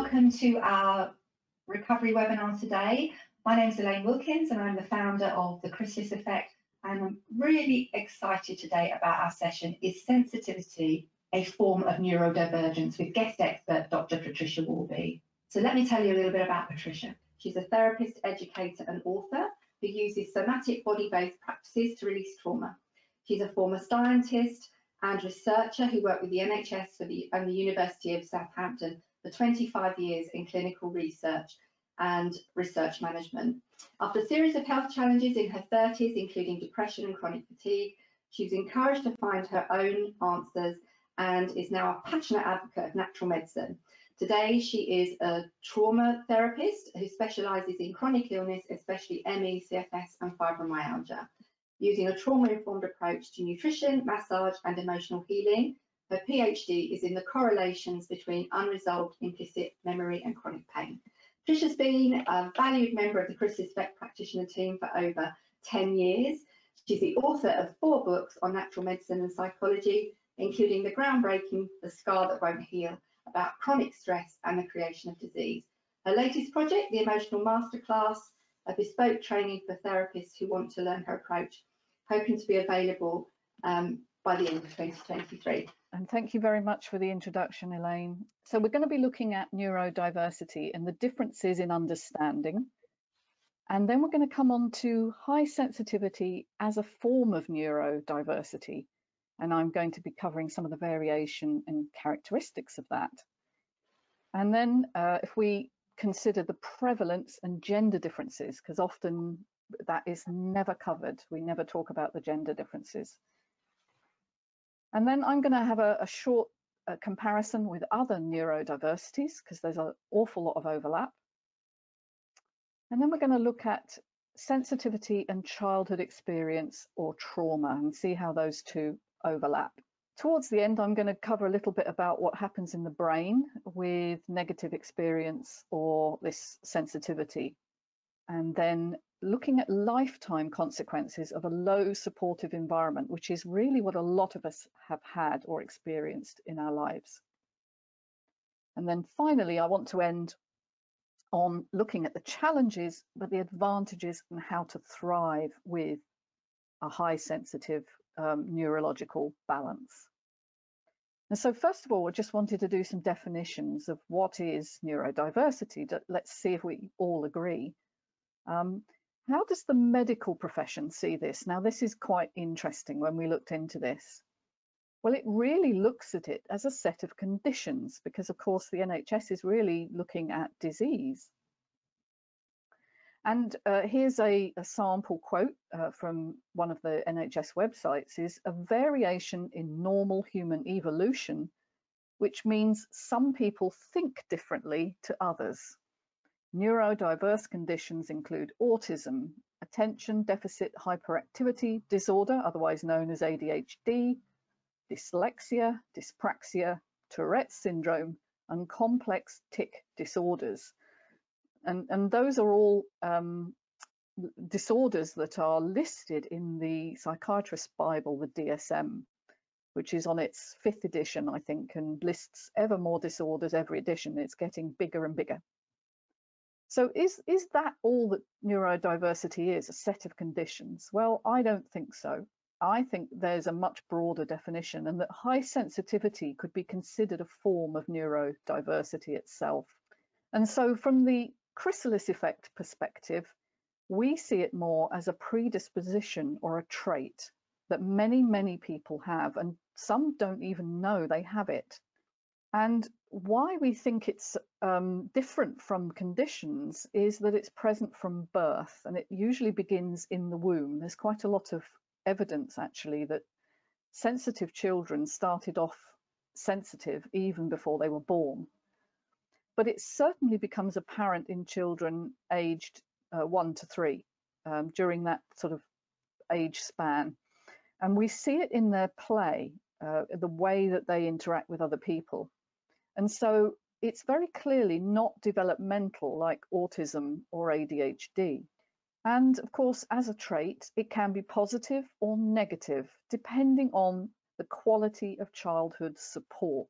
welcome to our recovery webinar today. My name is Elaine Wilkins and I'm the founder of the Chrysalis Effect, and I'm really excited today about our session, Is Sensitivity a Form of Neurodivergence, with guest expert Dr. Patricia Warby. So let me tell you a little bit about Patricia. She's a therapist, educator and author who uses somatic body-based practices to release trauma. She's a former scientist and researcher who worked with the NHS and the University of Southampton for 25 years in clinical research and research management. After a series of health challenges in her 30s, including depression and chronic fatigue, she was encouraged to find her own answers and is now a passionate advocate of natural medicine. Today, she is a trauma therapist who specialises in chronic illness, especially ME, CFS and fibromyalgia. Using a trauma-informed approach to nutrition, massage and emotional healing, her PhD is in the correlations between unresolved implicit memory and chronic pain. Patricia's been a valued member of the Chrysalis Effect practitioner team for over 10 years. She's the author of 4 books on natural medicine and psychology, including the groundbreaking The Scar That Won't Heal, about chronic stress and the creation of disease. Her latest project, the Emotional Masterclass, a bespoke training for therapists who want to learn her approach, hoping to be available by the end of 2023. And thank you very much for the introduction, Elaine. So we're going to be looking at neurodiversity and the differences in understanding. And then we're going to come on to high sensitivity as a form of neurodiversity. And I'm going to be covering some of the variation and characteristics of that. And then if we consider the prevalence and gender differences, because often that is never covered. We never talk about the gender differences. And then I'm going to have a short comparison with other neurodiversities, because there's an awful lot of overlap. And then we're going to look at sensitivity and childhood experience or trauma and see how those two overlap. Towards the end, I'm going to cover a little bit about what happens in the brain with negative experience or this sensitivity. And then looking at lifetime consequences of a low supportive environment, which is really what a lot of us have had or experienced in our lives. And then finally, I want to end on looking at the challenges, but the advantages and how to thrive with a high sensitive neurological balance. And so first of all, I just wanted to do some definitions of what is neurodiversity. Let's see if we all agree. How does the medical profession see this? Now, this is quite interesting when we looked into this. Well, it really looks at it as a set of conditions because, of course, the NHS is really looking at disease. And here's a sample quote from one of the NHS websites, is a variation in normal human evolution, which means some people think differently to others. Neurodiverse conditions include autism, attention deficit hyperactivity disorder, otherwise known as ADHD, dyslexia, dyspraxia, Tourette's syndrome, and complex tic disorders. And those are all disorders that are listed in the Psychiatrist's Bible, the DSM, which is on its 5th edition, I think, and lists ever more disorders every edition. It's getting bigger and bigger. So is that all that neurodiversity is, a set of conditions? Well, I don't think so. I think there's a much broader definition, and that high sensitivity could be considered a form of neurodiversity itself. And so from the Chrysalis Effect perspective, we see it more as a predisposition or a trait that many, many people have, and some don't even know they have it. And why we think it's different from conditions is that it's present from birth, and it usually begins in the womb. There's quite a lot of evidence, actually, that sensitive children started off sensitive even before they were born. But it certainly becomes apparent in children aged 1 to 3, during that sort of age span. And we see it in their play, the way that they interact with other people. And so it's very clearly not developmental like autism or ADHD. And of course, as a trait, it can be positive or negative, depending on the quality of childhood support.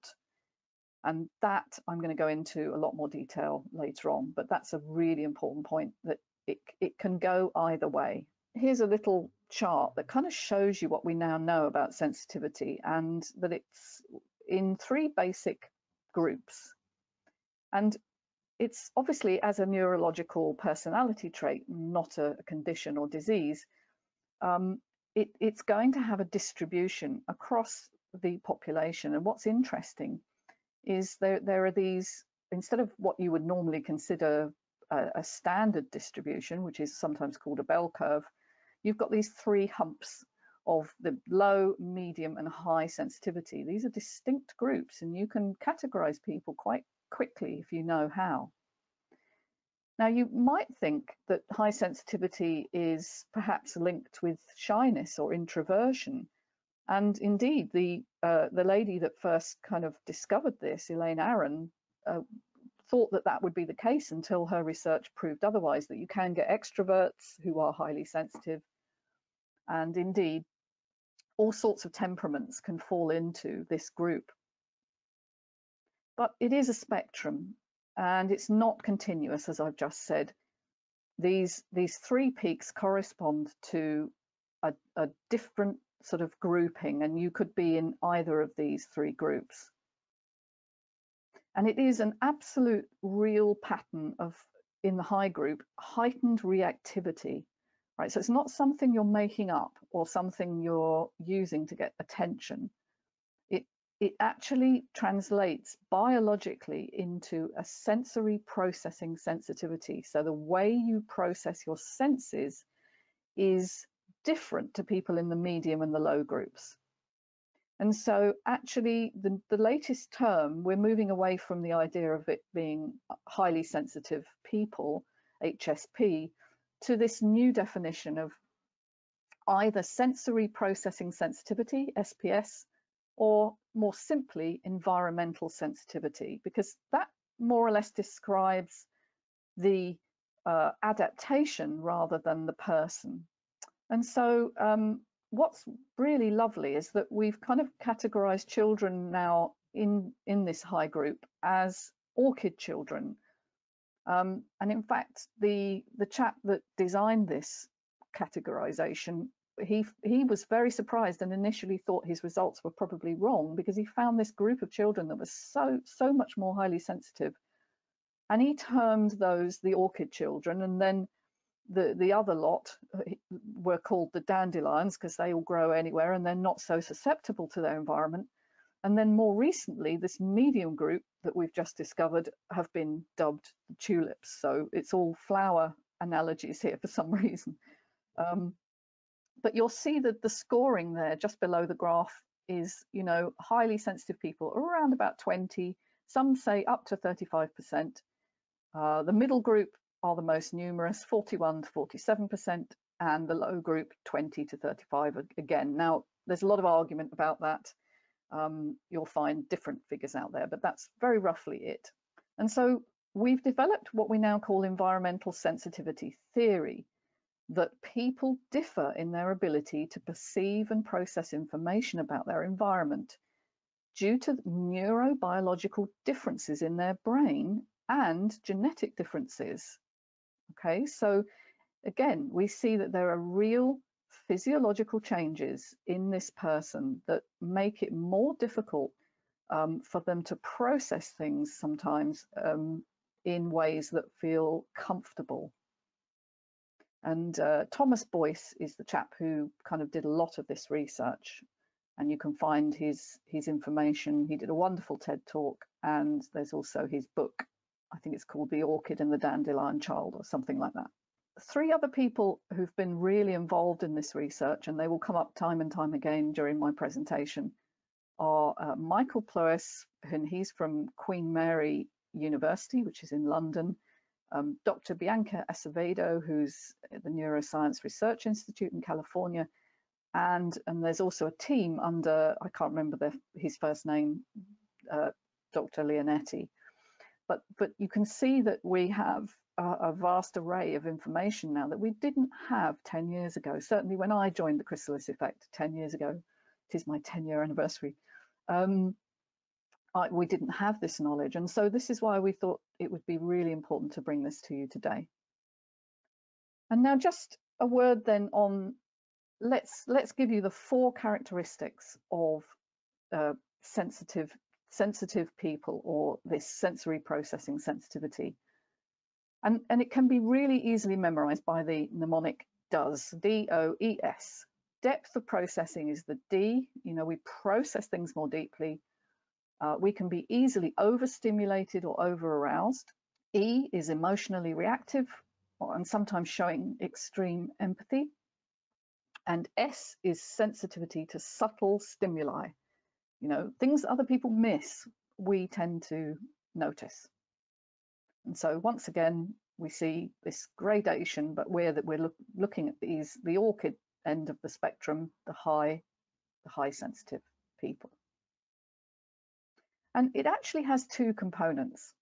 And that I'm going to go into a lot more detail later on, but that's a really important point, that it can go either way. Here's a little chart that kind of shows you what we now know about sensitivity, and that it's in 3 basic groups. And it's obviously, as a neurological personality trait, not a condition or disease. It's going to have a distribution across the population. And what's interesting is there are these, instead of what you would normally consider a standard distribution, which is sometimes called a bell curve, you've got these 3 humps of the low, medium, and high sensitivity. These are distinct groups, and you can categorize people quite quickly if you know how. Now, you might think that high sensitivity is perhaps linked with shyness or introversion. And indeed, the lady that first kind of discovered this, Elaine Aron, thought that that would be the case until her research proved otherwise, that you can get extroverts who are highly sensitive. And indeed, all sorts of temperaments can fall into this group. But it is a spectrum, and it's not continuous, as I've just said. These 3 peaks correspond to a different sort of grouping, and you could be in either of these 3 groups. And it is an absolute real pattern of, in the high group, heightened reactivity, right? So it's not something you're making up or something you're using to get attention. It actually translates biologically into a sensory processing sensitivity. So the way you process your senses is different to people in the medium and the low groups. And so actually the latest term, we're moving away from the idea of it being highly sensitive people, HSP, to this new definition of either sensory processing sensitivity, SPS, or more simply environmental sensitivity, because that more or less describes the adaptation rather than the person. And so what's really lovely is that we've kind of categorized children now in this high group as orchid children. And in fact, the chap that designed this categorization, he was very surprised and initially thought his results were probably wrong, because he found this group of children that was so much more highly sensitive, and he termed those the orchid children, and then the other lot were called the dandelions because they all grow anywhere and they're not so susceptible to their environment. And then more recently, this medium group that we've just discovered have been dubbed the tulips. So it's all flower analogies here for some reason. But you'll see that the scoring there just below the graph is, you know, highly sensitive people around about 20, some say up to 35%. The middle group are the most numerous, 41 to 47%, and the low group 20 to 35 again. Now, there's a lot of argument about that. You'll find different figures out there, but that's very roughly it. And so we've developed what we now call environmental sensitivity theory, that people differ in their ability to perceive and process information about their environment due to neurobiological differences in their brain and genetic differences. Okay, so again, we see that there are real physiological changes in this person that make it more difficult for them to process things sometimes in ways that feel comfortable. And Thomas Boyce is the chap who kind of did a lot of this research, and you can find his information. He did a wonderful TED talk, and there's also his book. I think it's called The Orchid and the Dandelion Child or something like that. 3 other people who've been really involved in this research, and they will come up time and time again during my presentation, are Michael Ploes, and he's from Queen Mary University, which is in London, Dr. Bianca Acevedo, who's at the Neuroscience Research Institute in California, and there's also a team under, I can't remember his first name, Dr. Leonetti. But you can see that we have a vast array of information now that we didn't have 10 years ago. Certainly when I joined the Chrysalis Effect 10 years ago, it is my 10-year anniversary. we didn't have this knowledge. And so this is why we thought it would be really important to bring this to you today. And now just a word then on, let's give you the 4 characteristics of sensitive people, or this sensory processing sensitivity. And it can be really easily memorized by the mnemonic DOES, D-O-E-S. Depth of processing is the D. You know, we process things more deeply. We can be easily overstimulated or over-aroused. E is emotionally reactive, and sometimes showing extreme empathy. And S is sensitivity to subtle stimuli. You know, things other people miss, we tend to notice. And so once again, we see this gradation, but we're looking at the orchid end of the spectrum, the high sensitive people. And it actually has 2 components.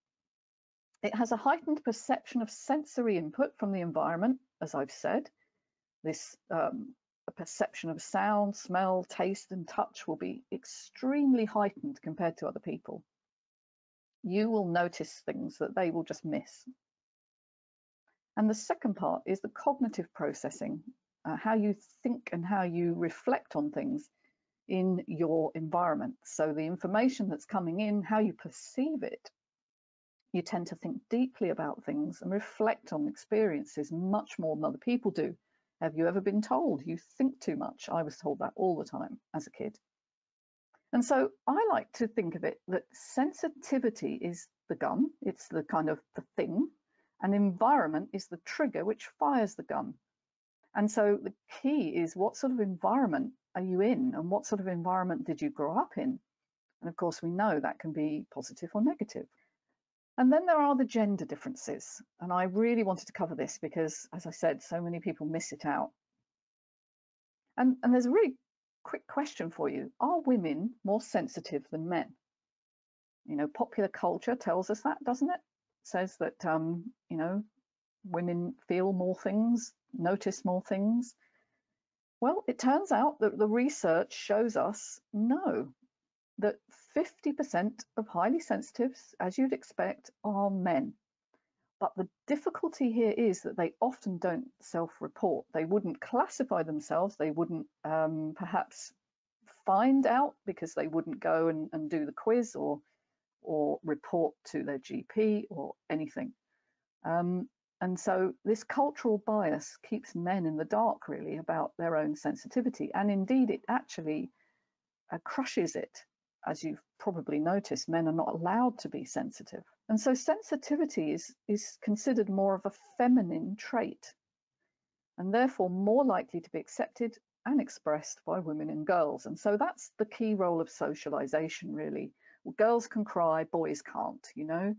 It has a heightened perception of sensory input from the environment, as I've said. This a perception of sound, smell, taste, and touch will be extremely heightened compared to other people. You will notice things that they will just miss. And the second part is the cognitive processing, how you think and how you reflect on things in your environment. So the information that's coming in, how you perceive it, you tend to think deeply about things and reflect on experiences much more than other people do. Have you ever been told you think too much? I was told that all the time as a kid. And so I like to think of it that sensitivity is the gun, it's the kind of the thing, and environment is the trigger which fires the gun. And so the key is, what sort of environment are you in, and what sort of environment did you grow up in? And of course, we know that can be positive or negative. And then there are the gender differences. And I really wanted to cover this because, as I said, so many people miss it out. And there's a really quick question for you. Are women more sensitive than men? You know, popular culture tells us that, doesn't it? It says that, you know, women feel more things, notice more things. Well, it turns out that the research shows us no, that 50% of highly sensitives, as you'd expect, are men. But the difficulty here is that they often don't self-report. They wouldn't classify themselves. They wouldn't perhaps find out, because they wouldn't go and do the quiz or report to their GP or anything. And so this cultural bias keeps men in the dark, really, about their own sensitivity. And indeed, it actually crushes it. As you've probably noticed, men are not allowed to be sensitive. And so sensitivity is considered more of a feminine trait, and therefore more likely to be accepted and expressed by women and girls. And so that's the key role of socialization, really. Well, girls can cry, boys can't, you know.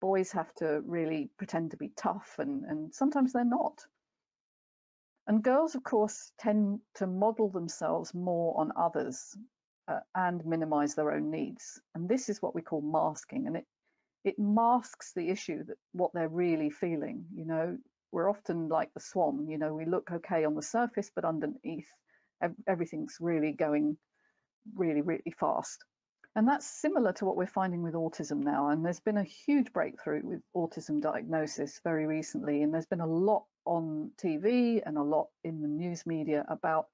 Boys have to really pretend to be tough, and sometimes they're not. And girls, of course, tend to model themselves more on others and minimize their own needs. And this is what we call masking. And it masks the issue, that what they're really feeling. You know, we're often like the swan, you know, we look okay on the surface, but underneath everything's really going really, really fast. And that's similar to what we're finding with autism now. And there's been a huge breakthrough with autism diagnosis very recently. And there's been a lot on TV and a lot in the news media about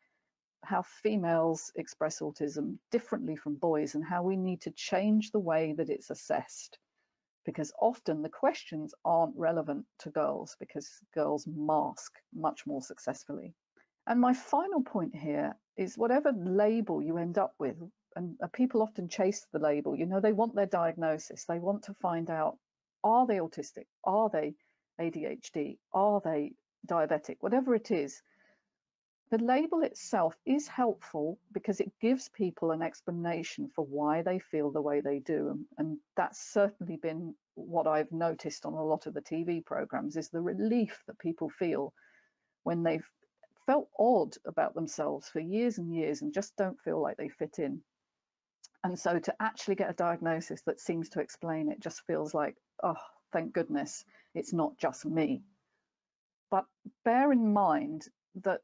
how females express autism differently from boys, and how we need to change the way that it's assessed. Because often the questions aren't relevant to girls, because girls mask much more successfully. And my final point here is, whatever label you end up with, and people often chase the label, you know, they want their diagnosis. They want to find out, are they autistic? Are they ADHD? Are they diabetic? Whatever it is, the label itself is helpful because it gives people an explanation for why they feel the way they do. And that's certainly been what I've noticed on a lot of the TV programs, is the relief that people feel when they've felt odd about themselves for years and years and just don't feel like they fit in. And so to actually get a diagnosis that seems to explain it just feels like, oh, thank goodness, it's not just me. But bear in mind that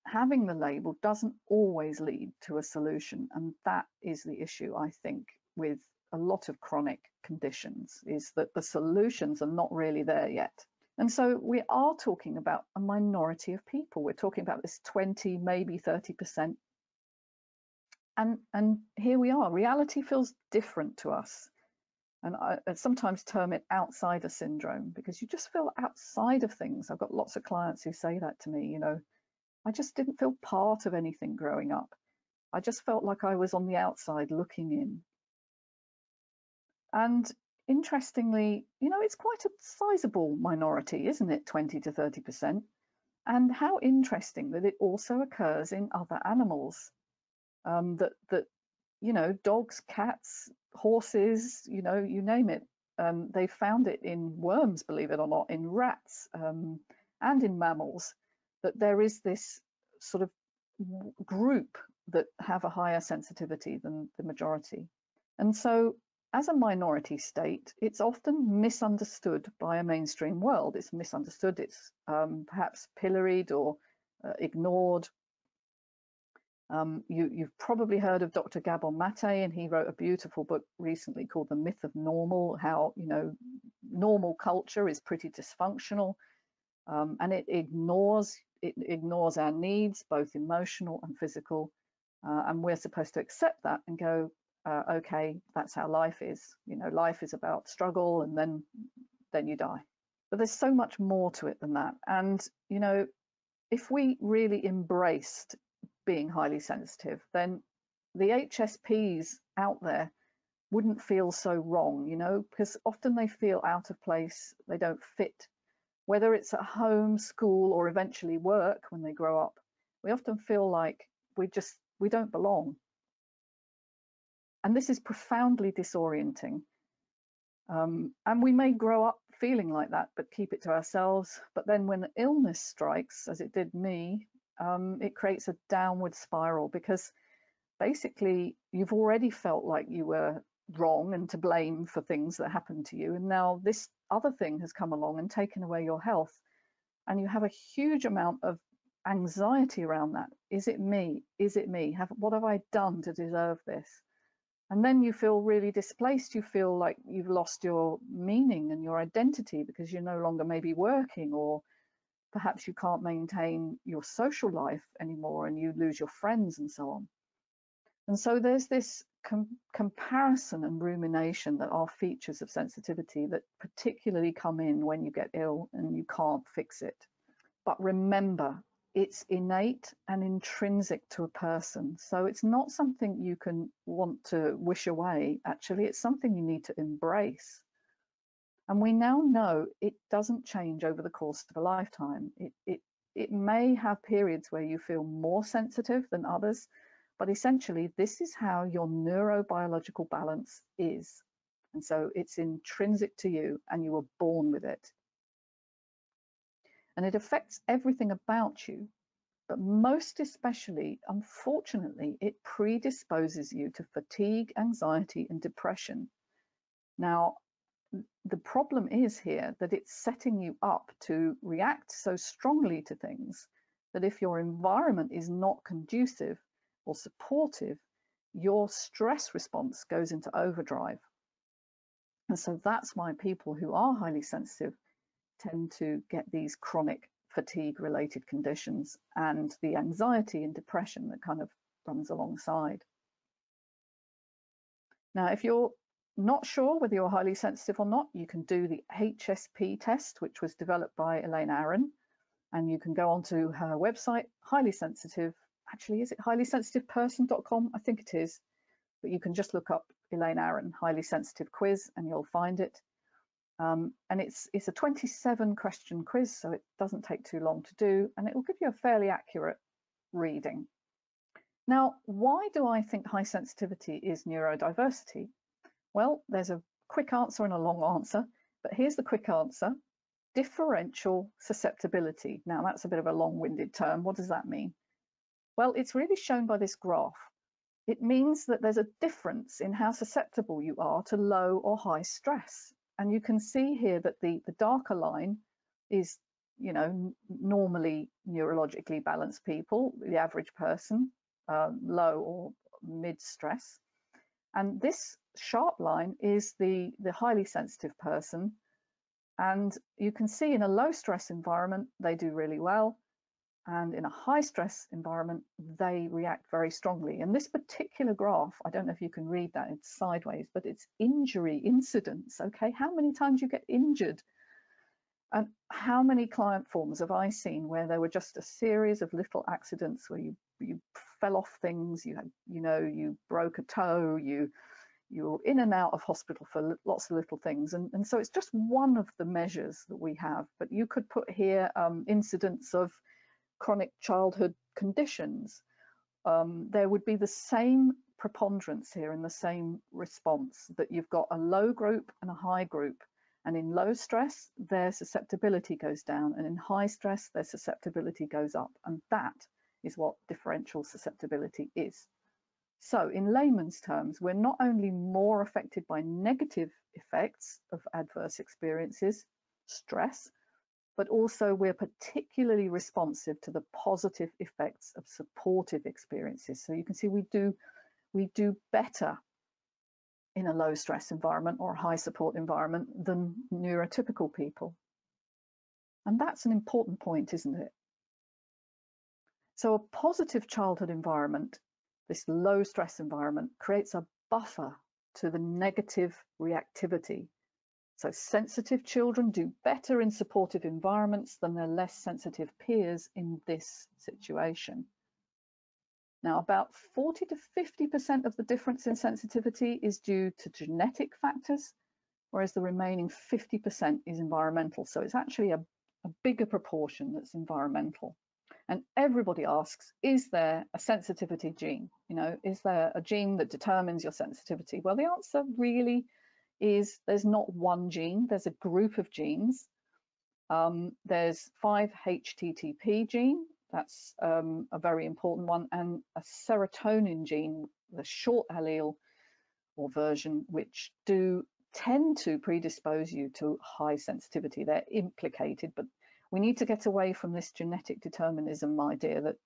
having the label doesn't always lead to a solution. And that is the issue, I think, with a lot of chronic conditions, is that the solutions are not really there yet. And so we are talking about a minority of people. We're talking about this 20, maybe 30%. And here we are. Reality feels different to us. And I sometimes term it outsider syndrome, because you just feel outside of things. I've got lots of clients who say that to me, you know, I just didn't feel part of anything growing up. I just felt like I was on the outside looking in. And interestingly, you know, it's quite a sizable minority, isn't it? 20 to 30%. And how interesting that it also occurs in other animals. That you know, dogs, cats, horses, you know, you name it. They found it in worms, believe it or not, in rats, and in mammals, that there is this sort of group that have a higher sensitivity than the majority. And so as a minority state, it's often misunderstood by a mainstream world. It's misunderstood, it's perhaps pilloried or ignored. You've probably heard of Dr. Gabor Mate, and he wrote a beautiful book recently called The Myth of Normal, how, you know, normal culture is pretty dysfunctional, and it ignores our needs, both emotional and physical, and we're supposed to accept that and go, okay, that's how life is. You know, life is about struggle, and then you die. But there's so much more to it than that. And, you know, if we really embraced being highly sensitive, then the HSPs out there wouldn't feel so wrong, you know, because often they feel out of place, they don't fit, whether it's at home, school, or eventually work when they grow up. We often feel like we don't belong. And this is profoundly disorienting. And we may grow up feeling like that, but keep it to ourselves. But then when illness strikes, as it did me, it creates a downward spiral, because basically you've already felt like you were wrong and to blame for things that happened to you. And now this other thing has come along and taken away your health. And you have a huge amount of anxiety around that. Is it me? Is it me? What have I done to deserve this? And then you feel really displaced. You feel like you've lost your meaning and your identity, because you're no longer maybe working, or perhaps you can't maintain your social life anymore and you lose your friends and so on. And so there's this comparison and rumination that are features of sensitivity that particularly come in when you get ill and you can't fix it. But remember, it's innate and intrinsic to a person. So it's not something you can want to wish away. Actually, it's something you need to embrace. And we now know it doesn't change over the course of a lifetime. It may have periods where you feel more sensitive than others, but essentially this is how your neurobiological balance is. And so it's intrinsic to you, and you were born with it. And it affects everything about you, but most especially, unfortunately, it predisposes you to fatigue, anxiety, and depression. Now, the problem is here that it's setting you up to react so strongly to things that if your environment is not conducive or supportive, your stress response goes into overdrive. And so that's why people who are highly sensitive tend to get these chronic fatigue-related conditions and the anxiety and depression that kind of runs alongside. Now, if you're not sure whether you're highly sensitive or not, you can do the HSP test, which was developed by Elaine Aron, and you can go onto her website, highly sensitive. Actually, is it highlySensitivePerson.com? I think it is, but you can just look up Elaine Aron highly sensitive quiz and you'll find it. And it's a 27 question quiz, so it doesn't take too long to do, and it will give you a fairly accurate reading. Now, why do I think high sensitivity is neurodiversity? Well, there's a quick answer and a long answer, but here's the quick answer. Differential susceptibility. Now, that's a bit of a long-winded term. What does that mean? Well, it's really shown by this graph. It means that there's a difference in how susceptible you are to low or high stress. And you can see here that the darker line is, you know, normally neurologically balanced people, the average person, low or mid stress. And this sharp line is the highly sensitive person. And you can see in a low stress environment, they do really well. And in a high stress environment, they react very strongly. And this particular graph, I don't know if you can read that, it's sideways, but it's injury incidence, okay? How many times you get injured? And how many client forms have I seen where there were just a series of little accidents where you fell off things, you broke a toe, you're in and out of hospital for lots of little things. And so it's just one of the measures that we have. But you could put here incidents of chronic childhood conditions. There would be the same preponderance here in the same response, that you've got a low group and a high group. And in low stress, their susceptibility goes down, and in high stress, their susceptibility goes up. And that is what differential susceptibility is. So in layman's terms, we're not only more affected by negative effects of adverse experiences, stress, but also we're particularly responsive to the positive effects of supportive experiences. So you can see we do better in a low stress environment or a high support environment than neurotypical people. And that's an important point, isn't it? So a positive childhood environment, this low stress environment, creates a buffer to the negative reactivity. So sensitive children do better in supportive environments than their less sensitive peers in this situation. Now, about 40 to 50% of the difference in sensitivity is due to genetic factors, whereas the remaining 50% is environmental. So it's actually a bigger proportion that's environmental. And everybody asks, is there a sensitivity gene? Is there a gene that determines your sensitivity? Well, the answer really is there's not one gene, there's a group of genes. There's 5-HTTP gene, that's a very important one, and a serotonin gene, the short allele or version, which do tend to predispose you to high sensitivity. They're implicated, but we need to get away from this genetic determinism idea that,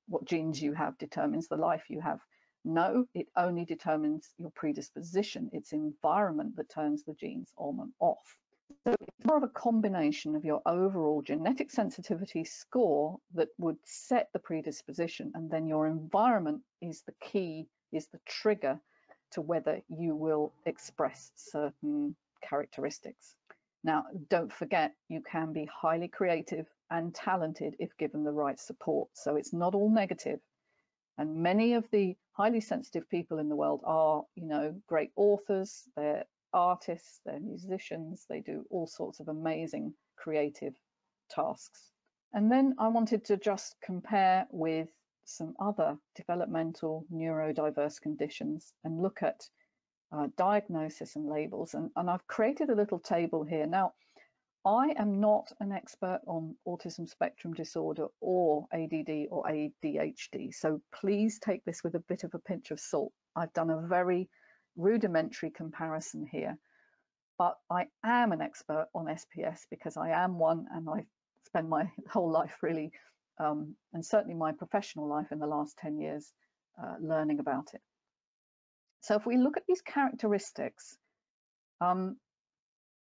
what genes you have determines the life you have. No, it only determines your predisposition. It's environment that turns the genes on and off. So it's more of a combination of your overall genetic sensitivity score that would set the predisposition, and then your environment is the key, is the trigger to whether you will express certain characteristics. Now, don't forget, you can be highly creative and talented if given the right support. So it's not all negative. And many of the highly sensitive people in the world are, great authors, they're artists, they're musicians, they do all sorts of amazing creative tasks. And then I wanted to just compare with some other developmental neurodiverse conditions and look at diagnosis and labels. And I've created a little table here. Now, I am not an expert on autism spectrum disorder or ADD or ADHD, so please take this with a bit of a pinch of salt. I've done a very rudimentary comparison here, but I am an expert on SPS because I am one, and I've spent my whole life really, and certainly my professional life in the last 10 years, learning about it. So if we look at these characteristics,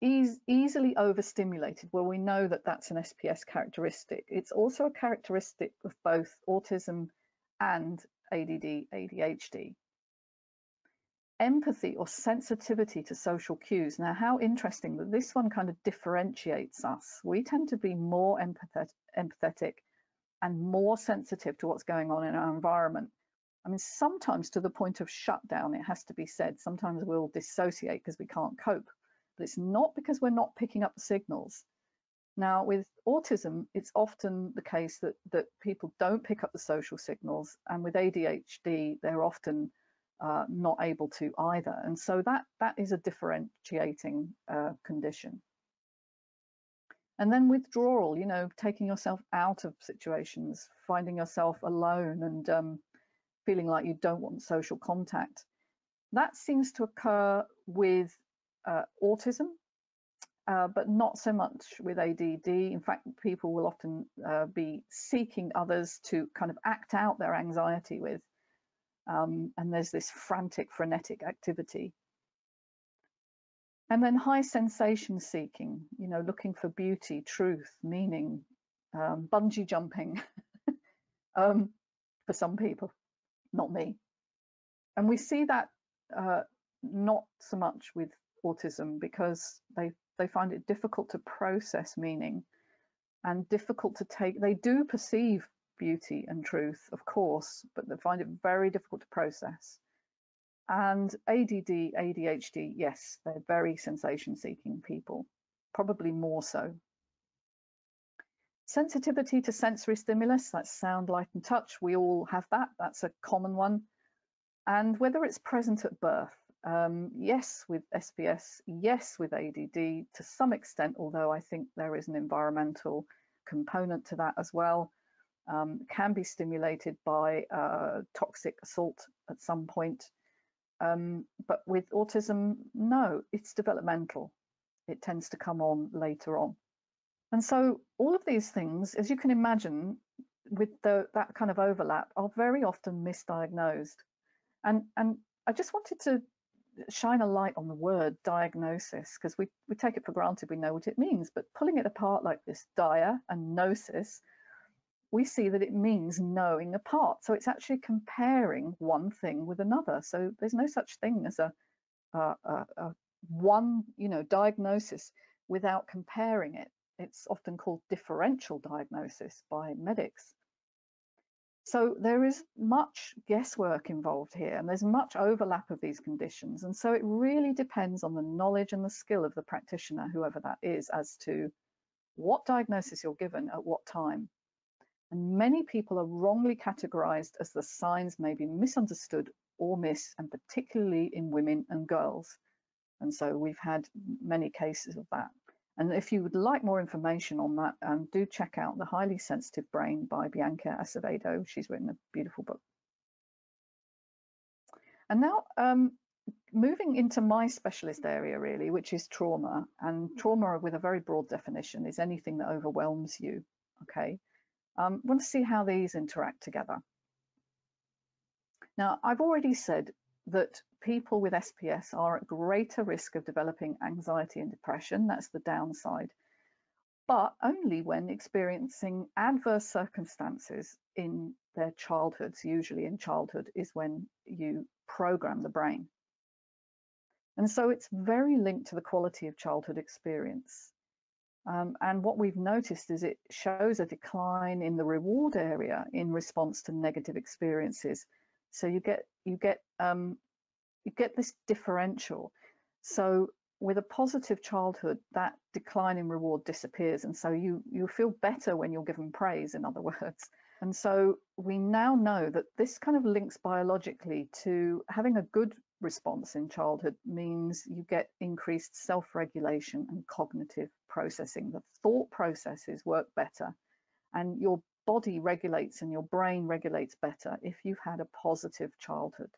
easily overstimulated, well, we know that that's an SPS characteristic. It's also a characteristic of both autism and ADD, ADHD. Empathy or sensitivity to social cues. Now, how interesting that this one kind of differentiates us. We tend to be more empathetic and more sensitive to what's going on in our environment. I mean, sometimes to the point of shutdown, it has to be said. Sometimes we'll dissociate because we can't cope. But it's not because we're not picking up the signals. Now, with autism, it's often the case that people don't pick up the social signals, and with ADHD, they're often not able to either. And so that is a differentiating condition. And then withdrawal, taking yourself out of situations, finding yourself alone and feeling like you don't want social contact. That seems to occur with autism, but not so much with ADD. In fact, people will often be seeking others to kind of act out their anxiety with. and there's this frantic, frenetic activity. And then high sensation seeking, you know, looking for beauty, truth, meaning, bungee jumping for some people, not me. And we see that not so much with autism, because they find it difficult to process meaning and difficult to take. They do perceive beauty and truth, of course, but they find it very difficult to process. And ADD, ADHD, yes, they're very sensation-seeking people, probably more so. Sensitivity to sensory stimulus, that's sound, light and touch. We all have that. That's a common one. And whether it's present at birth, yes with SPS, yes with ADD to some extent, although I think there is an environmental component to that as well. Can be stimulated by toxic assault at some point. But with autism, no, it's developmental. It tends to come on later on. And so all of these things, as you can imagine, with that kind of overlap, are very often misdiagnosed. And I just wanted to shine a light on the word diagnosis, because we take it for granted we know what it means, but pulling it apart like this, dia and gnosis, we see that it means knowing apart. So it's actually comparing one thing with another. So there's no such thing as a one, you know, diagnosis without comparing it. It's often called differential diagnosis by medics. So there is much guesswork involved here, and there's much overlap of these conditions. And so it really depends on the knowledge and the skill of the practitioner, whoever that is, as to what diagnosis you're given at what time. And many people are wrongly categorized as the signs may be misunderstood or missed, and particularly in women and girls. And so we've had many cases of that. And if you would like more information on that, do check out The Highly Sensitive Brain by Bianca Acevedo. She's written a beautiful book. And now moving into my specialist area, really, which is trauma. And trauma, with a very broad definition, is anything that overwhelms you, okay? I want to see how these interact together. Now, I've already said that people with SPS are at greater risk of developing anxiety and depression. That's the downside, but only when experiencing adverse circumstances in their childhoods. Usually in childhood is when you program the brain. And so it's very linked to the quality of childhood experience. And what we've noticed is it shows a decline in the reward area in response to negative experiences. So you get this differential. So with a positive childhood, that decline in reward disappears, and so you feel better when you're given praise, in other words. And so we now know that this kind of links biologically to having a good response in childhood means you get increased self-regulation and cognitive processing. The thought processes work better, and your body regulates and your brain regulates better if you've had a positive childhood.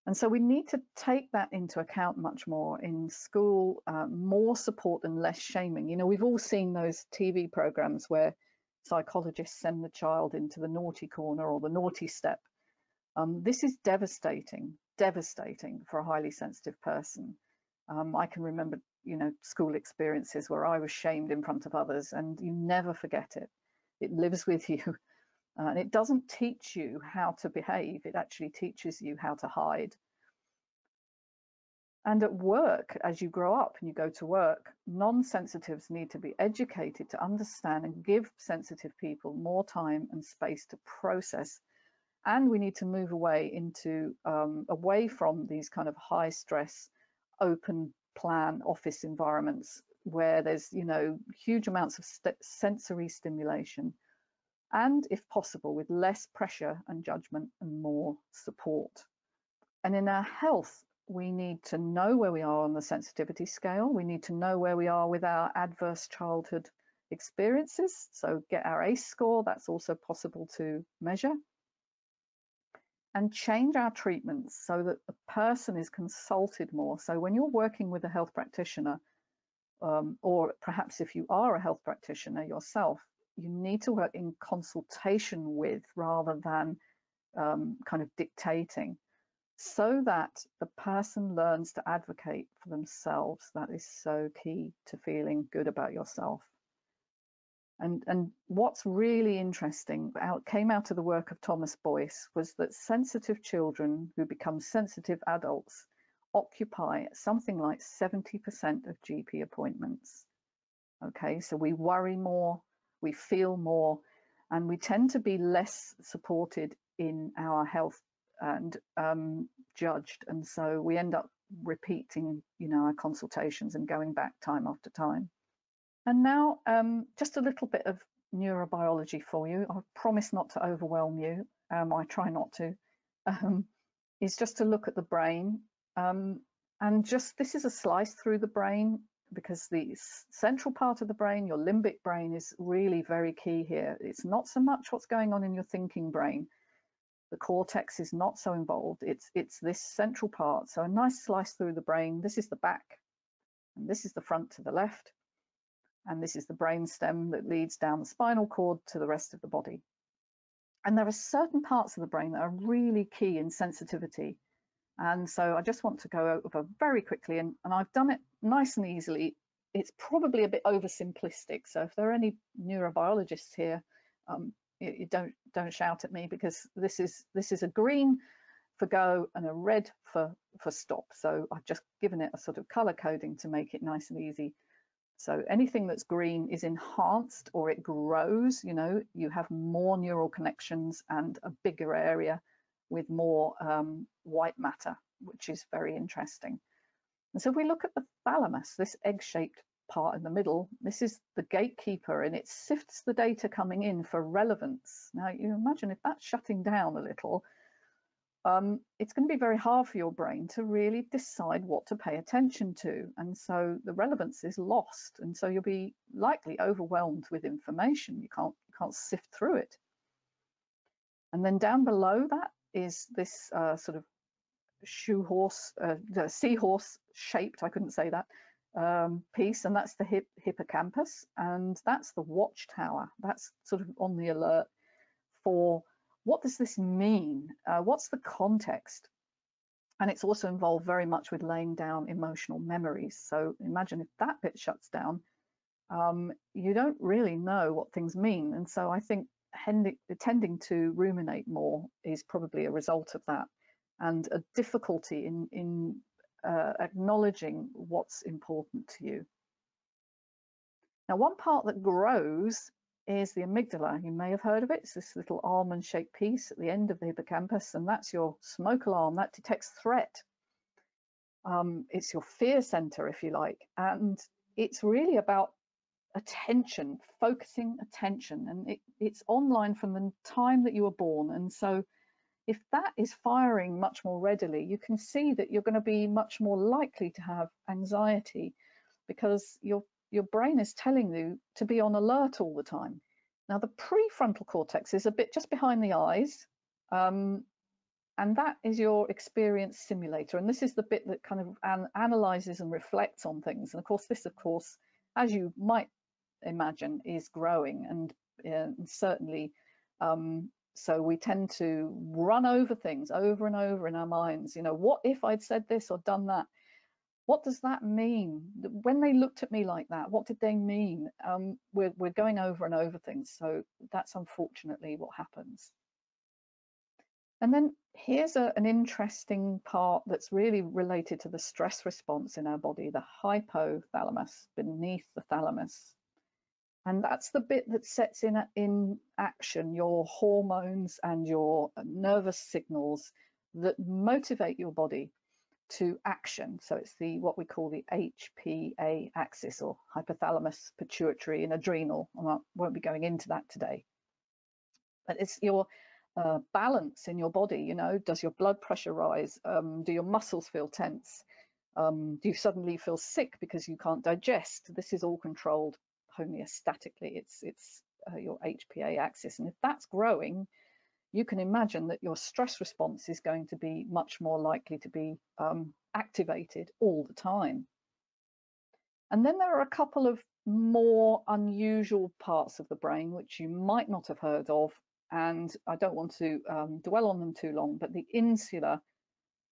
And so we need to take that into account much more in school, more support and less shaming. You know, we've all seen those TV programs where psychologists send the child into the naughty corner or the naughty step. This is devastating for a highly sensitive person. I can remember, you know, school experiences where I was shamed in front of others, and you never forget it. It lives with you. And it doesn't teach you how to behave, it actually teaches you how to hide. And at work, as you grow up and you go to work, non-sensitives need to be educated to understand and give sensitive people more time and space to process. And we need to move away from these kind of high stress, open plan office environments where there's, you know, huge amounts of sensory stimulation, and if possible with less pressure and judgment and more support. And in our health, we need to know where we are on the sensitivity scale. We need to know where we are with our adverse childhood experiences. So get our ACE score, that's also possible to measure. And change our treatments so that the person is consulted more. So when you're working with a health practitioner, or perhaps if you are a health practitioner yourself, you need to work in consultation with rather than kind of dictating, so that the person learns to advocate for themselves. That is so key to feeling good about yourself. And what's really interesting came out of the work of Thomas Boyce was that sensitive children who become sensitive adults occupy something like 70% of GP appointments. Okay, so we worry more, we feel more, and we tend to be less supported in our health and judged. And so we end up repeating, our consultations and going back time after time. And now just a little bit of neurobiology for you. I promise not to overwhelm you. I try not to. Is just to look at the brain. And just this is a slice through the brain, because the central part of the brain, your limbic brain, is really very key here. It's not so much what's going on in your thinking brain. The cortex is not so involved. It's this central part. So a nice slice through the brain. This is the back, and this is the front to the left. And this is the brain stem that leads down the spinal cord to the rest of the body. And there are certain parts of the brain that are really key in sensitivity. And so I just want to go over very quickly, and I've done it nice and easily. It's probably a bit oversimplistic. So if there are any neurobiologists here, you don't shout at me, because this is a green for go and a red for stop. So I've just given it a sort of color coding to make it nice and easy. So anything that's green is enhanced, or it grows. You have more neural connections and a bigger area with more white matter, which is very interesting. And so if we look at the thalamus, this egg-shaped part in the middle, this is the gatekeeper, and it sifts the data coming in for relevance. Now you imagine if that's shutting down a little, it's going to be very hard for your brain to really decide what to pay attention to. And so the relevance is lost. And so you'll be likely overwhelmed with information. You can't sift through it. And then down below that is this sort of seahorse shaped, I couldn't say that, piece. And that's the hippocampus. And that's the watchtower. That's sort of on the alert for, what does this mean? What's the context? And it's also involved very much with laying down emotional memories. So imagine if that bit shuts down, you don't really know what things mean. And so I think tending to ruminate more is probably a result of that, and a difficulty in acknowledging what's important to you. Now, one part that grows is the amygdala. You may have heard of it. It's this little almond-shaped piece at the end of the hippocampus, and that's your smoke alarm. That detects threat. It's your fear center, if you like, and it's really about attention, focusing attention, and it's online from the time that you were born. And so if that is firing much more readily, you can see that you're going to be much more likely to have anxiety, because your brain is telling you to be on alert all the time. Now, the prefrontal cortex is a bit just behind the eyes, and that is your experience simulator. And this is the bit that kind of analyzes and reflects on things. And of course, this, as you might imagine, is growing, and certainly so we tend to run over things over and over in our minds. What if I'd said this or done that? What does that mean? When they looked at me like that, what did they mean? We're going over and over things. So that's unfortunately what happens. And then here's an interesting part that's really related to the stress response in our body, the hypothalamus beneath the thalamus. And that's the bit that sets in action your hormones and your nervous signals that motivate your body to action. So it's what we call the HPA axis, or hypothalamus, pituitary and adrenal. I won't be going into that today. But it's your balance in your body. Does your blood pressure rise? Do your muscles feel tense? Do you suddenly feel sick because you can't digest? This is all controlled homeostatically. It's your HPA axis, and if that's growing, you can imagine that your stress response is going to be much more likely to be activated all the time. And then there are a couple of more unusual parts of the brain which you might not have heard of, and I don't want to dwell on them too long, but the insula,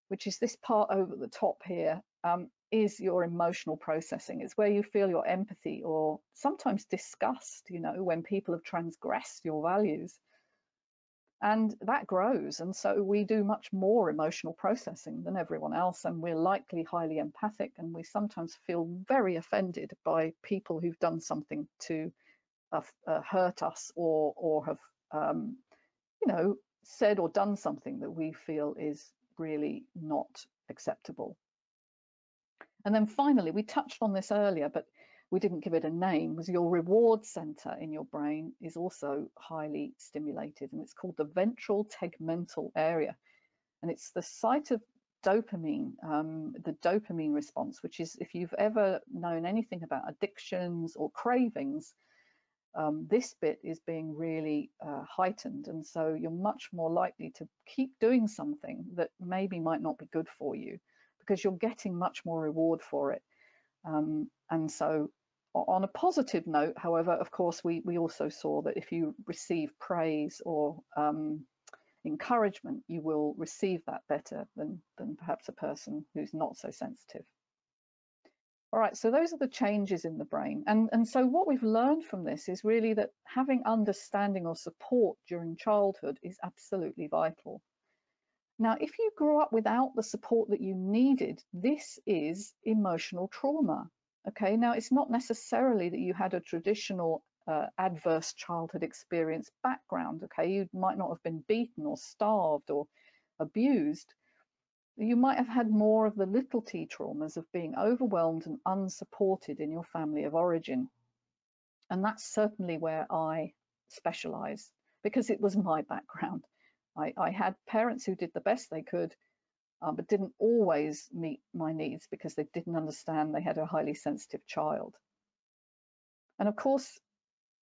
which is this part over the top here, is your emotional processing. It's where you feel your empathy or sometimes disgust, you know, when people have transgressed your values. And that grows, and so we do much more emotional processing than everyone else, and we're likely highly empathic, and we sometimes feel very offended by people who've done something to hurt us or have you know, said or done something that we feel is really not acceptable. And then finally, we touched on this earlier, but we didn't give it a name, was your reward center in your brain is also highly stimulated, and it's called the ventral tegmental area. And it's the site of dopamine, the dopamine response, which is, if you've ever known anything about addictions or cravings, this bit is being really heightened, and so you're much more likely to keep doing something that maybe might not be good for you because you're getting much more reward for it. And so on a positive note, however, of course, we also saw that if you receive praise or encouragement, you will receive that better than perhaps a person who's not so sensitive. All right, so those are the changes in the brain. And so what we've learned from this is really that having understanding or support during childhood is absolutely vital. Now, if you grew up without the support that you needed, this is emotional trauma. Okay, now it's not necessarily that you had a traditional adverse childhood experience background. Okay, you might not have been beaten or starved or abused. You might have had more of the little t traumas of being overwhelmed and unsupported in your family of origin. And that's certainly where I specialize, because it was my background. I had parents who did the best they could, but didn't always meet my needs because they didn't understand they had a highly sensitive child. And of course,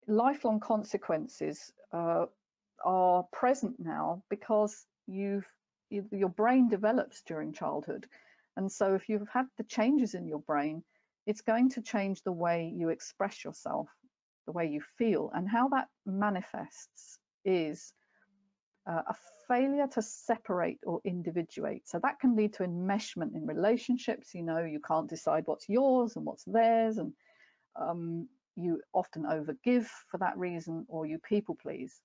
lifelong consequences are present now because your brain develops during childhood. And so if you've had the changes in your brain, it's going to change the way you express yourself, the way you feel. And how that manifests is a failure to separate or individuate. So that can lead to enmeshment in relationships. You know, you can't decide what's yours and what's theirs, and you often overgive for that reason, or you people please.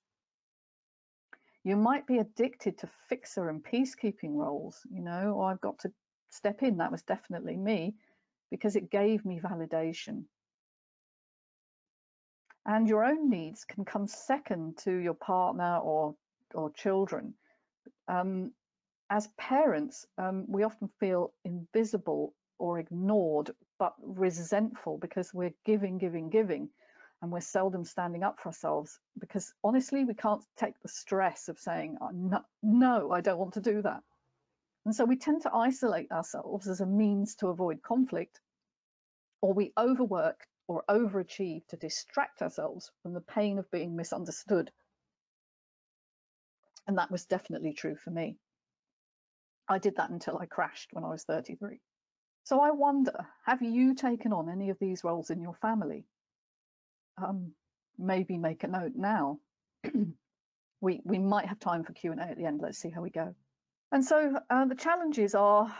You might be addicted to fixer and peacekeeping roles. You know, oh, I've got to step in. That was definitely me because it gave me validation. And your own needs can come second to your partner or children. As parents, we often feel invisible or ignored, but resentful because we're giving, and we're seldom standing up for ourselves because honestly, we can't take the stress of saying, oh, no, I don't want to do that. And so we tend to isolate ourselves as a means to avoid conflict, or we overwork or overachieve to distract ourselves from the pain of being misunderstood. And that was definitely true for me. I did that until I crashed when I was 33. So I wonder, have you taken on any of these roles in your family? Maybe make a note now. we might have time for Q&A at the end. Let's see how we go. And so the challenges are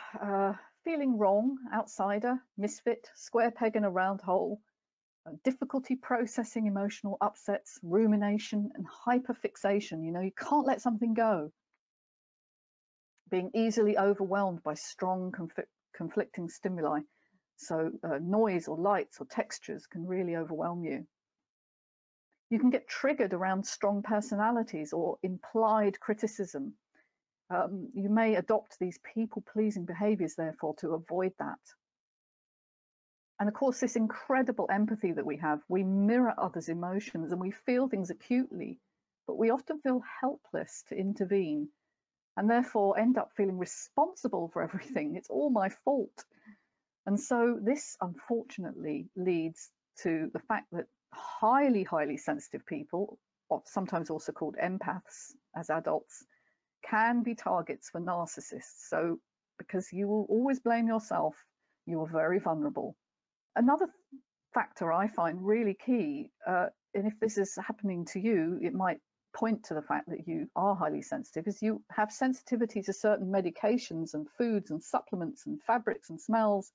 feeling wrong, outsider, misfit, square peg in a round hole, difficulty processing emotional upsets, rumination, and hyperfixation. You know, you can't let something go. Being easily overwhelmed by strong conflicting stimuli. So noise or lights or textures can really overwhelm you. You can get triggered around strong personalities or implied criticism. You may adopt these people-pleasing behaviors, therefore, to avoid that. And of course, this incredible empathy that we have, we mirror others' emotions and we feel things acutely, but we often feel helpless to intervene and therefore end up feeling responsible for everything. It's all my fault. And so this, unfortunately, leads to the fact that highly, highly sensitive people, or sometimes also called empaths as adults, can be targets for narcissists. So because you will always blame yourself, you are very vulnerable. Another factor I find really key, and if this is happening to you, it might point to the fact that you are highly sensitive is you have sensitivity to certain medications and foods and supplements and fabrics and smells.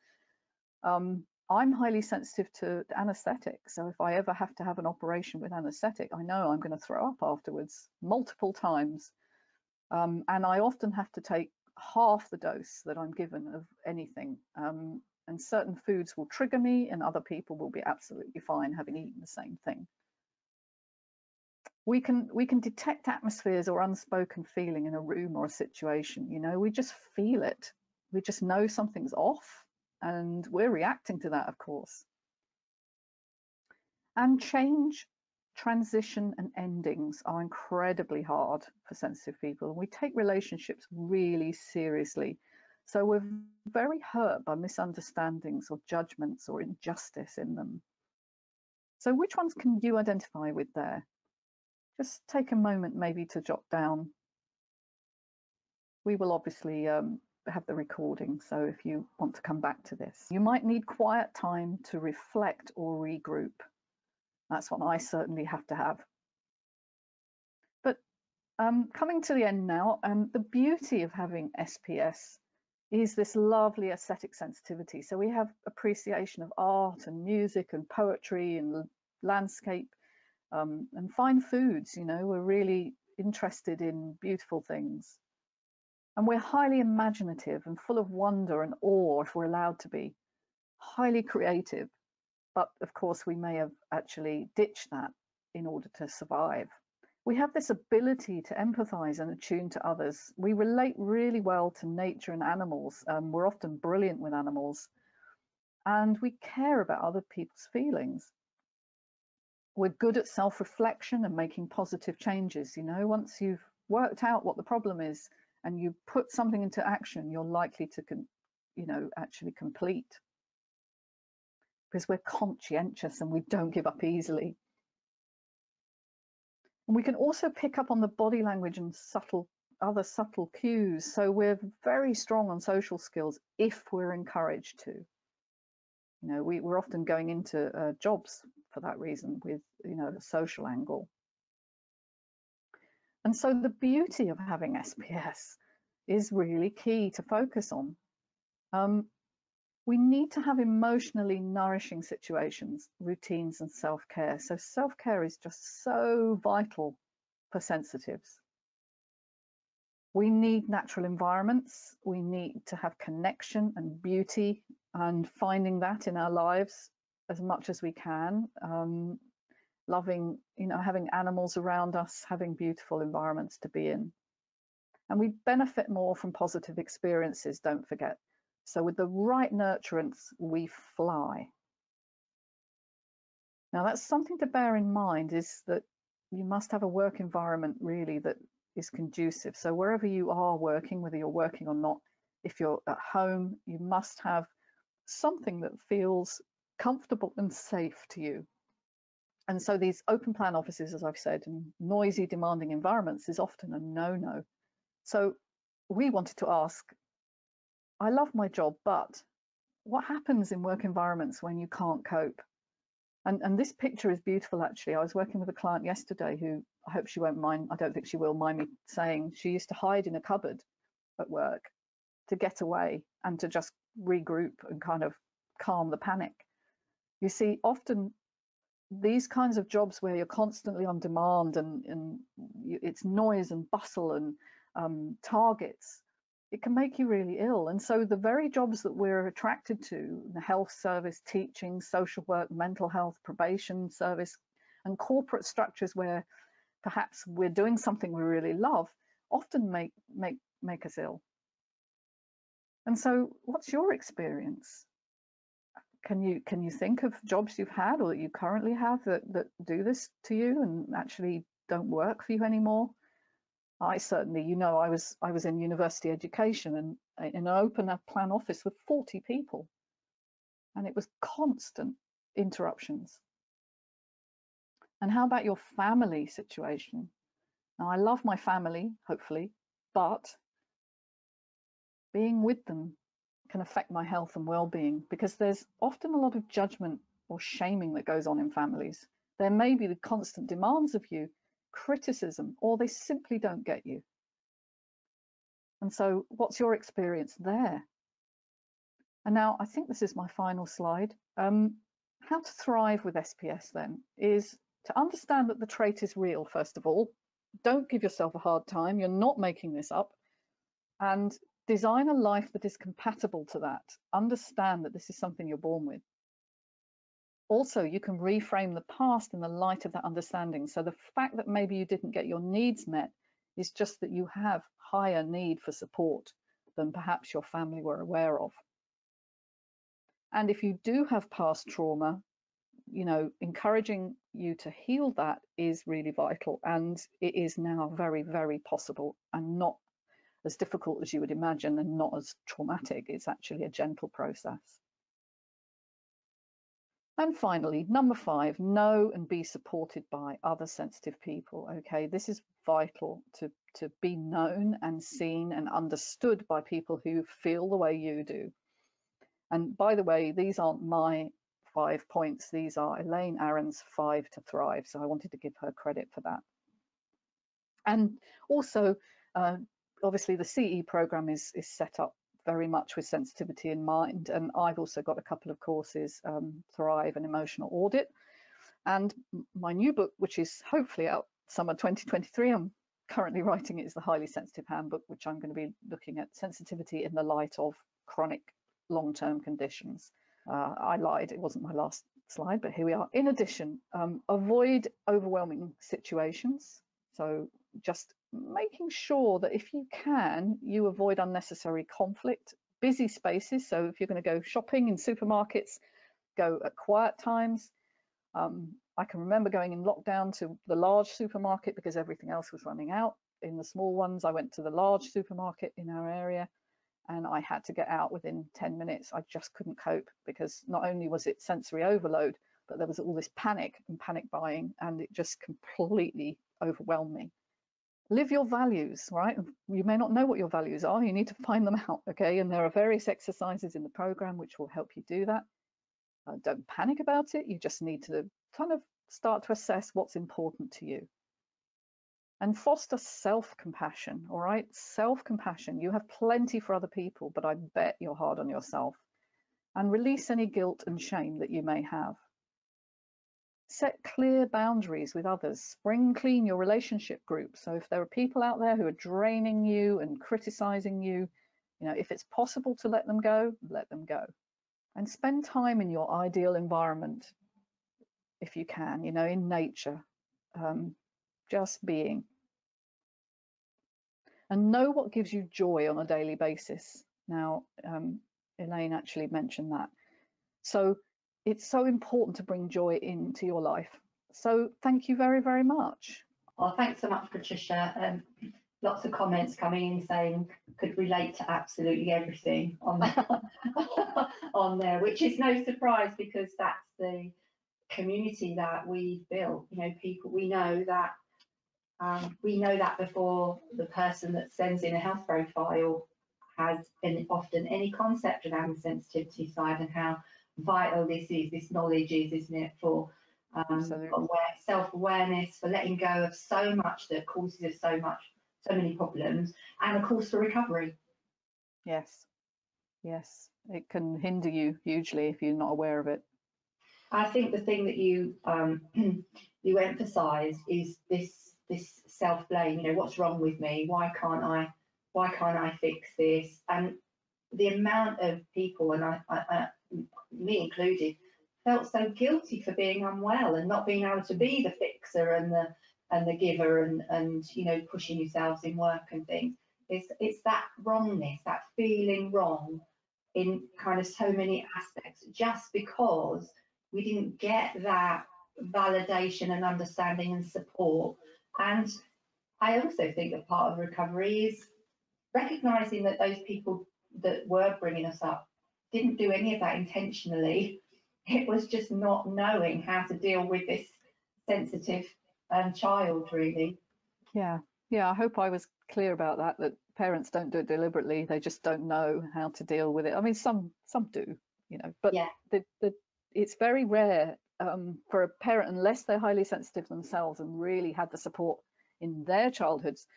I'm highly sensitive to anesthetic, so if I ever have to have an operation with anesthetic, I know I'm going to throw up afterwards multiple times, and I often have to take half the dose that I'm given of anything, and certain foods will trigger me and other people will be absolutely fine having eaten the same thing. We can detect atmospheres or unspoken feeling in a room or a situation. You know, we just feel it. We just know something's off, and we're reacting to that, of course. And change, transition, and endings are incredibly hard for sensitive people. And we take relationships really seriously. So we're very hurt by misunderstandings or judgments or injustice in them. So which ones can you identify with there? Just take a moment maybe to jot down. We will obviously have the recording, so if you want to come back to this. You might need quiet time to reflect or regroup. That's what I certainly have to have. But coming to the end now, the beauty of having SPS is this lovely aesthetic sensitivity. So we have appreciation of art and music and poetry and landscape and fine foods. You know, we're really interested in beautiful things. And we're highly imaginative and full of wonder and awe if we're allowed to be. Highly creative. But of course, we may have actually ditched that in order to survive. We have this ability to empathize and attune to others. We relate really well to nature and animals. We're often brilliant with animals. And we care about other people's feelings. We're good at self-reflection and making positive changes. You know, once you've worked out what the problem is and you put something into action, you're likely to, actually complete. Because we're conscientious and we don't give up easily. And we can also pick up on the body language and other subtle cues. So we're very strong on social skills if we're encouraged to. You know, we're often going into jobs for that reason with, a social angle. And so the beauty of having SPS is really key to focus on. We need to have emotionally nourishing situations, routines, and self-care. So self-care is just so vital for sensitives. We need natural environments. We need to have connection and beauty and finding that in our lives as much as we can. Loving, having animals around us, having beautiful environments to be in. And we benefit more from positive experiences, don't forget. So with the right nurturance, we fly. Now that's something to bear in mind, is that you must have a work environment really that is conducive. So wherever you are working, whether you're working or not, if you're at home, you must have something that feels comfortable and safe to you. And so these open plan offices, as I've said, and noisy, demanding environments is often a no-no. So we wanted to ask, I love my job, but what happens in work environments when you can't cope? And this picture is beautiful, actually. I was working with a client yesterday who, I hope she won't mind, I don't think she will mind me saying, she used to hide in a cupboard at work to get away and to just regroup and kind of calm the panic. You see, often these kinds of jobs where you're constantly on demand and it's noise and bustle and targets, it can make you really ill. And so the very jobs that we're attracted to, the health service, teaching, social work, mental health, probation service, and corporate structures where perhaps we're doing something we really love, often make us ill. And so what's your experience? Can you think of jobs you've had or that you currently have that do this to you and actually don't work for you anymore? I certainly, I was in university education and in an open plan office with 40 people, and it was constant interruptions. And how about your family situation? Now, I love my family, hopefully, but being with them can affect my health and well-being, because there's often a lot of judgment or shaming that goes on in families. There may be the constant demands of you, criticism, or they simply don't get you. And so what's your experience there? And now I think this is my final slide. How to thrive with SPS then is to understand that the trait is real, first of all. Don't give yourself a hard time. You're not making this up. And design a life that is compatible to that. Understand that this is something you're born with. Also, you can reframe the past in the light of that understanding. So the fact that maybe you didn't get your needs met is just that you have higher need for support than perhaps your family were aware of. And if you do have past trauma, you know, encouraging you to heal that is really vital. And it is now very, very possible and not as difficult as you would imagine and not as traumatic. It's actually a gentle process. And finally, number 5, know and be supported by other sensitive people. Okay, this is vital to be known and seen and understood by people who feel the way you do. And by the way, these aren't my 5 points. These are Elaine Aron's 5 to thrive. So I wanted to give her credit for that. And also, obviously, the CE program is set up very much with sensitivity in mind. And I've also got a couple of courses, Thrive and Emotional Audit. And my new book, which is hopefully out summer 2023, I'm currently writing it, is the Highly Sensitive Handbook, which I'm going to be looking at sensitivity in the light of chronic long-term conditions. I lied, it wasn't my last slide, but here we are. In addition, avoid overwhelming situations. So just making sure that if you can, you avoid unnecessary conflict, busy spaces. So if you're going to go shopping in supermarkets, go at quiet times. I can remember going in lockdown to the large supermarket because everything else was running out. In the small ones, I went to the large supermarket in our area and I had to get out within 10 minutes. I just couldn't cope because not only was it sensory overload, but there was all this panic and panic buying, and it just completely overwhelmed me. Live your values, right? You may not know what your values are. You need to find them out, okay? And there are various exercises in the program which will help you do that. Don't panic about it. You just need to kind of start to assess what's important to you. And foster self-compassion, all right? Self-compassion. You have plenty for other people, but I bet you're hard on yourself. And release any guilt and shame that you may have. Set clear boundaries with others. Spring clean your relationship group. So if there are people out there who are draining you and criticizing you, you know, if it's possible to let them go, let them go. And spend time in your ideal environment if you can, you know, in nature, just being. And know what gives you joy on a daily basis. Now, Elaine actually mentioned that. So it's so important to bring joy into your life. So thank you very, very much. Well, thanks so much, Patricia. Lots of comments coming in saying could relate to absolutely everything on on there, which is no surprise because that's the community that we've built. You know, people, we know that before the person that sends in a health profile has often any concept around the sensitivity side and how vital this knowledge is, isn't it, for self-awareness, for letting go of so much that causes us so many problems, and of course for recovery. Yes, it can hinder you hugely if you're not aware of it. I think the thing that you you emphasise is this self-blame. You know, what's wrong with me? Why can't I fix this? And the amount of people, and I me included, felt so guilty for being unwell and not being able to be the fixer and the giver and you know, pushing yourselves in work and things. It's that wrongness, that feeling wrong in kind of so many aspects, just because we didn't get that validation and understanding and support. And I also think that part of recovery is recognizing that those people that were bringing us up didn't do any of that intentionally. It was just not knowing how to deal with this sensitive child, really. Yeah, I hope I was clear about that parents don't do it deliberately. They just don't know how to deal with it. I mean, some do, you know, but yeah. It's very rare for a parent, unless they're highly sensitive themselves and really had the support in their childhoods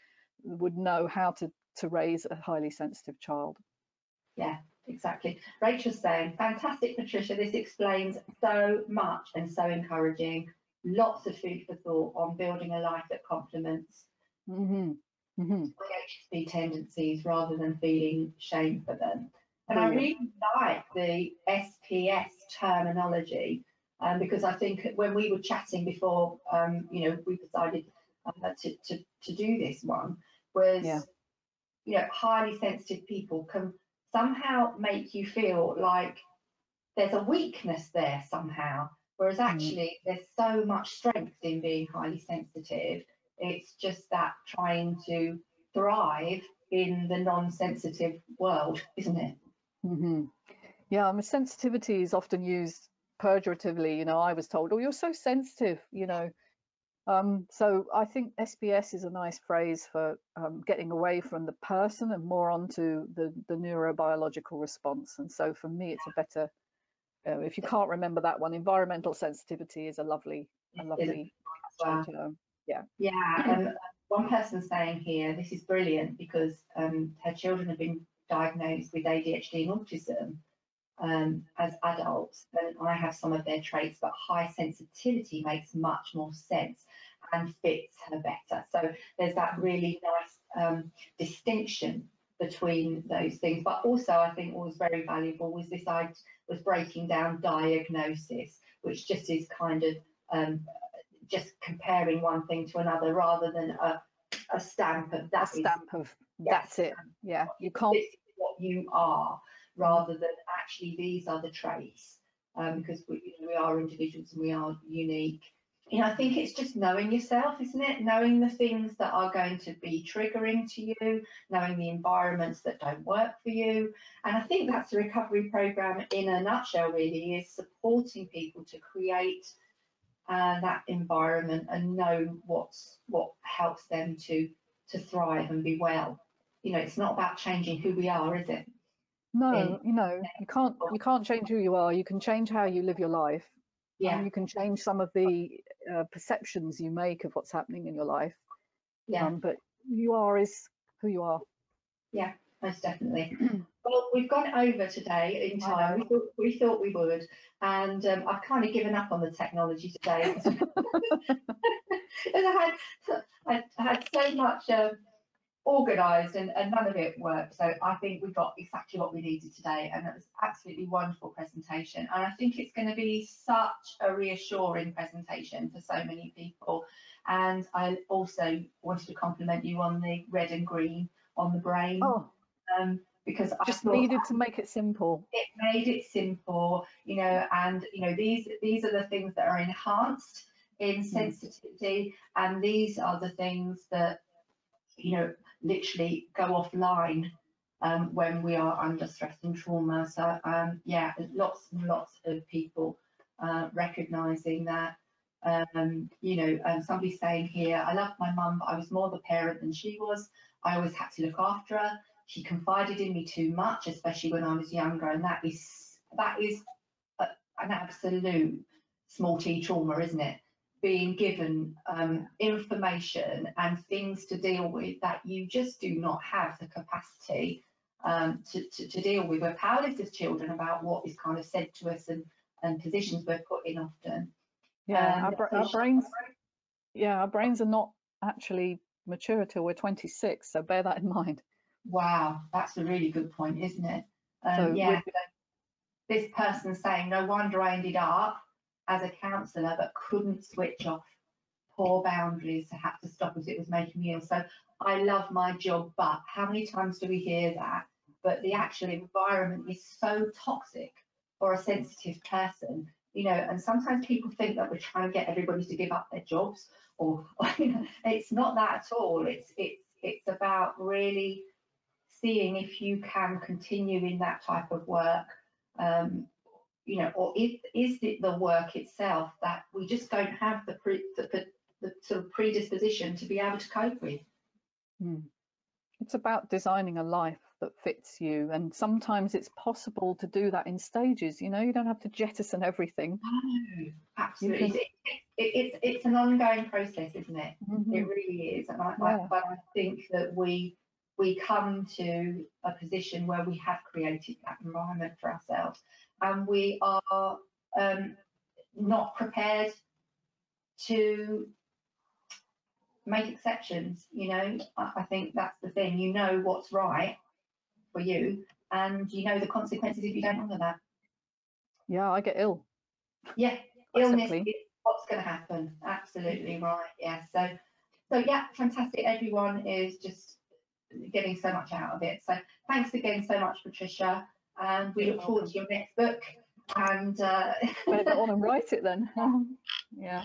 would know how to raise a highly sensitive child. Yeah, exactly. Rachel's saying, fantastic, Patricia. This explains so much and so encouraging. Lots of food for thought on building a life that complements ADHD tendencies rather than feeling shame for them. And I really like the SPS terminology because I think when we were chatting before, we decided to do this one, was, highly sensitive people can somehow make you feel like there's a weakness there somehow, whereas actually there's so much strength in being highly sensitive. It's just that trying to thrive in the non-sensitive world, isn't it? Yeah, I mean, sensitivity is often used pejoratively. I was told, oh, you're so sensitive, so I think SPS is a nice phrase for getting away from the person and more onto the neurobiological response. And so for me, it's a better, if you can't remember that one, environmental sensitivity is a lovely term. Yeah. One person saying here, this is brilliant because her children have been diagnosed with ADHD and autism as adults, and I have some of their traits, but high sensitivity makes much more sense and fits her better. So there's that really nice distinction between those things. But also, I think what was very valuable was this was breaking down diagnosis, which just is kind of just comparing one thing to another rather than a stamp of that. That's it. Yeah, you can't. This is what you are, rather than actually these are the traits, because we are individuals and we are unique. I think it's just knowing yourself, isn't it? Knowing the things that are going to be triggering to you, knowing the environments that don't work for you. And I think that's the recovery program in a nutshell, really, is supporting people to create that environment and know what helps them to thrive and be well. It's not about changing who we are, is it? No, you can't change who you are. You can change how you live your life. Yeah. You can change some of the perceptions you make of what's happening in your life. Yeah. But who you are is who you are. Yeah, most definitely. Well, we've gone over today in time. We thought we would, and I've kind of given up on the technology today. And I had so much organised and none of it worked. So I think we got exactly what we needed today, and it was absolutely wonderful presentation. And I think it's going to be such a reassuring presentation for so many people. And I also wanted to compliment you on the red and green on the brain. Because I just needed to make it simple. It made it simple, and these are the things that are enhanced in sensitivity, and these are the things that literally go offline when we are under stress and trauma. So yeah, lots and lots of people recognizing that. Somebody saying here, I love my mum, but I was more the parent than she was. I always had to look after her. She confided in me too much, especially when I was younger, and that is an absolute small t trauma, isn't it? Being given information and things to deal with that you just do not have the capacity to deal with. We're powerless as children about what is kind of said to us and positions we're put in often. Yeah, our brains are not actually mature till we're 26, so bear that in mind. Wow, that's a really good point, isn't it? This person saying, no wonder I ended up as a counsellor but couldn't switch off. Poor boundaries, I had to stop as it was making me ill. So I love my job, but how many times do we hear that? But the actual environment is so toxic for a sensitive person, and sometimes people think that we're trying to get everybody to give up their jobs, or it's not that at all. It's about really seeing if you can continue in that type of work, or is it the work itself that we just don't have the sort of predisposition to be able to cope with. It's about designing a life that fits you, and sometimes it's possible to do that in stages. You don't have to jettison everything. No, absolutely. it's an ongoing process, isn't it? Mm-hmm. It really is. And Yeah. but I think that we come to a position where we have created that environment for ourselves, and we are not prepared to make exceptions. You know, I think that's the thing. You know what's right for you, and you know the consequences if you don't honour that. Yeah, I get ill. Yeah, illness Basically. is what's going to happen. Absolutely right. Yeah. So yeah, fantastic. Everyone is just getting so much out of it. So thanks again so much, Patricia. And we look forward to your next book. And better go on and write it then. Yeah.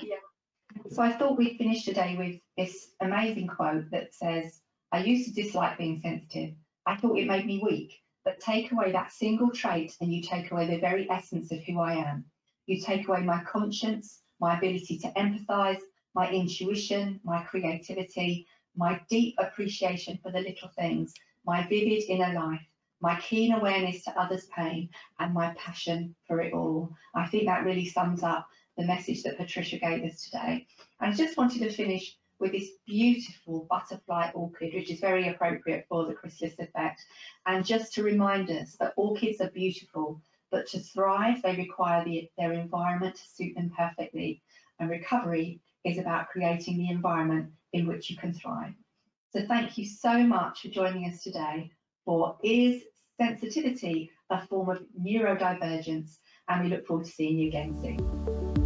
So I thought we'd finish today with this amazing quote that says, "I used to dislike being sensitive. I thought it made me weak. But take away that single trait and you take away the very essence of who I am. You take away my conscience, my ability to empathise, my intuition, my creativity, my deep appreciation for the little things, my vivid inner life, my keen awareness to others' pain, and my passion for it all." I think that really sums up the message that Patricia gave us today. And I just wanted to finish with this beautiful butterfly orchid, which is very appropriate for the Chrysalis Effect. And just to remind us that orchids are beautiful, but to thrive, they require their environment to suit them perfectly. And recovery is about creating the environment in which you can thrive. So thank you so much for joining us today for Is Sensitivity a Form of Neurodivergence? And we look forward to seeing you again soon.